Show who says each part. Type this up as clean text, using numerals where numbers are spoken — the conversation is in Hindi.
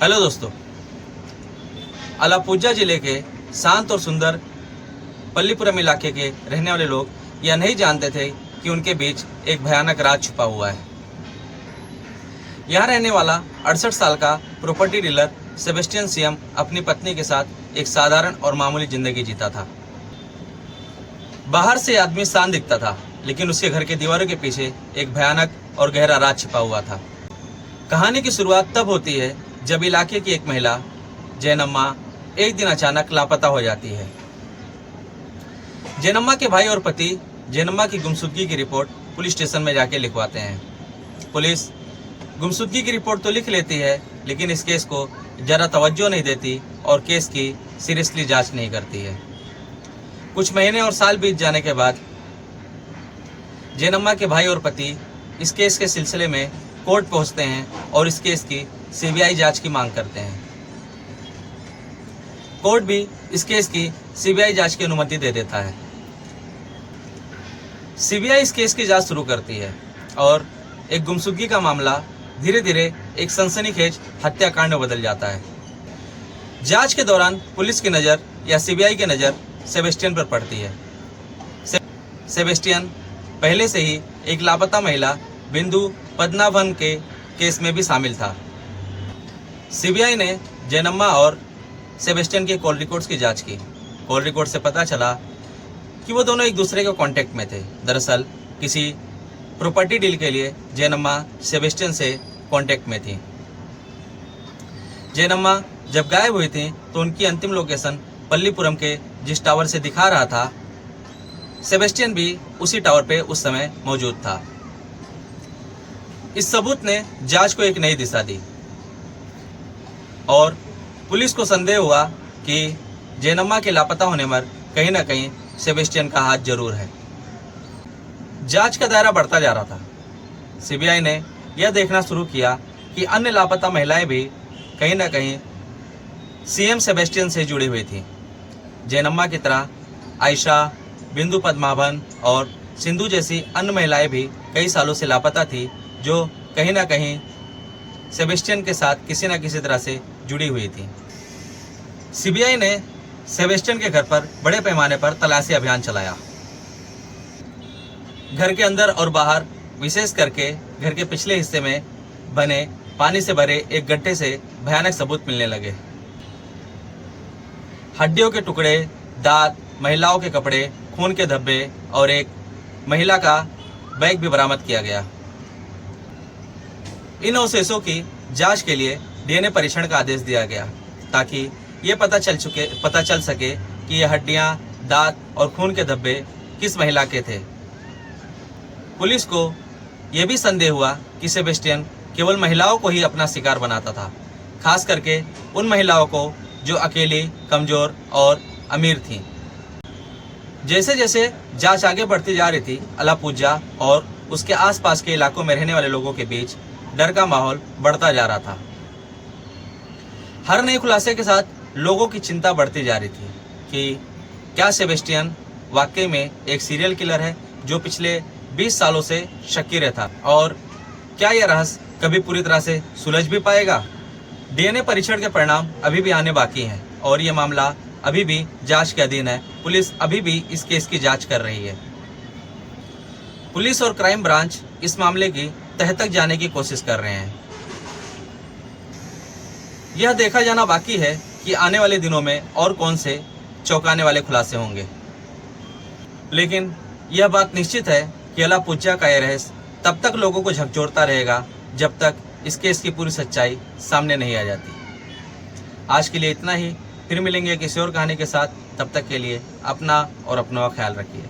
Speaker 1: हेलो दोस्तों, अलापुझा जिले के शांत और सुंदर पल्लीपुरम इलाके के रहने वाले लोग यह नहीं जानते थे कि उनके बीच एक भयानक राज छुपा हुआ है। यहाँ रहने वाला 68 साल का प्रॉपर्टी डीलर सेबेस्टियन सियम अपनी पत्नी के साथ एक साधारण और मामूली जिंदगी जीता था। बाहर से आदमी शांत दिखता था, लेकिन उसके घर के दीवारों के पीछे एक भयानक और गहरा राज छिपा हुआ था। कहानी की शुरुआत तब होती है जब इलाके की एक महिला जैनम्मा एक दिन अचानक लापता हो जाती है। जैनम्मा के भाई और पति जैनम्मा की गुमशुदगी की रिपोर्ट पुलिस स्टेशन में जाके लिखवाते हैं। पुलिस गुमशुदगी की रिपोर्ट तो लिख लेती है, लेकिन इस केस को जरा तवज्जो नहीं देती और केस की सीरियसली जांच नहीं करती है। कुछ महीने और साल बीत जाने के बाद जैनम्मा के भाई और पति इस केस के सिलसिले में कोर्ट पहुंचते हैं और इस केस की सीबीआई जांच की मांग करते हैं। कोर्ट भी इस केस की सीबीआई जांच की अनुमति दे देता है। सीबीआई इस केस की जांच शुरू करती है और एक गुमशुदगी का मामला धीरे धीरे एक सनसनीखेज हत्याकांड में बदल जाता है। जांच के दौरान पुलिस की नज़र या सीबीआई की नज़र सेबेस्टियन पर पड़ती है। सेबेस्टियन पहले से ही एक लापता महिला बिंदु पद्मनाभन के केस में भी शामिल था। सीबीआई ने जैनम्मा और सेबेस्टियन के कॉल रिकॉर्ड्स की जांच की। कॉल रिकॉर्ड से पता चला कि वो दोनों एक दूसरे के कांटेक्ट में थे। दरअसल किसी प्रॉपर्टी डील के लिए जैनम्मा सेबेस्टियन से कांटेक्ट में थी। जैनम्मा जब गायब हुई थी तो उनकी अंतिम लोकेशन पल्लीपुरम के जिस टावर से दिखा रहा था, सेबेस्टियन भी उसी टावर पे उस समय मौजूद था। इस सबूत ने जांच को एक नई दिशा दी और पुलिस को संदेह हुआ कि जैनम्मा के लापता होने पर कहीं ना कहीं सेबेस्टियन का हाथ जरूर है। जांच का दायरा बढ़ता जा रहा था। सीबीआई ने यह देखना शुरू किया कि अन्य लापता महिलाएं भी कहीं ना कहीं सीएम सेबेस्टियन से जुड़ी हुई थी। जैनम्मा की तरह आयशा, बिंदु पद्मनाभन और सिंधु जैसी अन्य महिलाएं भी कई सालों से लापता थी, जो कहीं ना कहीं सेबेस्टियन के साथ किसी न किसी तरह से जुड़ी हुई थी। सीबीआई ने सेबेस्टियन के घर पर बड़े पैमाने पर तलाशी अभियान चलाया। घर के अंदर और बाहर, विशेष करके घर के पिछले हिस्से में बने पानी से भरे एक गड्ढे से भयानक सबूत मिलने लगे। हड्डियों के टुकड़े, दांत, महिलाओं के कपड़े, खून के धब्बे और एक महिला का बैग भी बरामद किया गया। इन अवशेषों की जांच के लिए डीएनए परीक्षण का आदेश दिया गया, ताकि ये पता चल सके कि ये हड्डियां, दांत और खून के धब्बे किस महिला के थे। पुलिस को यह भी संदेह हुआ कि सेबेस्टियन केवल महिलाओं को ही अपना शिकार बनाता था, खास करके उन महिलाओं को जो अकेली, कमजोर और अमीर थीं। जैसे जैसे जांच आगे बढ़ती जा रही थी, अलापुझा और उसके आसपास के इलाकों में रहने वाले लोगों के बीच डर का माहौल बढ़ता जा रहा था। हर नए खुलासे के साथ लोगों की चिंता बढ़ती जा रही थी कि क्या सेबेस्टियन वाकई में एक सीरियल किलर है जो पिछले 20 सालों से सक्रिय था, और क्या यह रहस्य कभी पूरी तरह से सुलझ भी पाएगा। डीएनए परीक्षण के परिणाम अभी भी आने बाकी हैं और ये मामला अभी भी जांच के अधीन है। पुलिस अभी भी इस केस की जांच कर रही है। पुलिस और क्राइम ब्रांच इस मामले की तह तक जाने की कोशिश कर रहे हैं। यह देखा जाना बाकी है कि आने वाले दिनों में और कौन से चौंकाने वाले खुलासे होंगे, लेकिन यह बात निश्चित है कि अलापुझा का यह रहस्य तब तक लोगों को झकझोरता रहेगा जब तक इस केस की पूरी सच्चाई सामने नहीं आ जाती। आज के लिए इतना ही। फिर मिलेंगे किसी और कहानी के साथ। तब तक के लिए अपना और अपनों का ख्याल रखिए।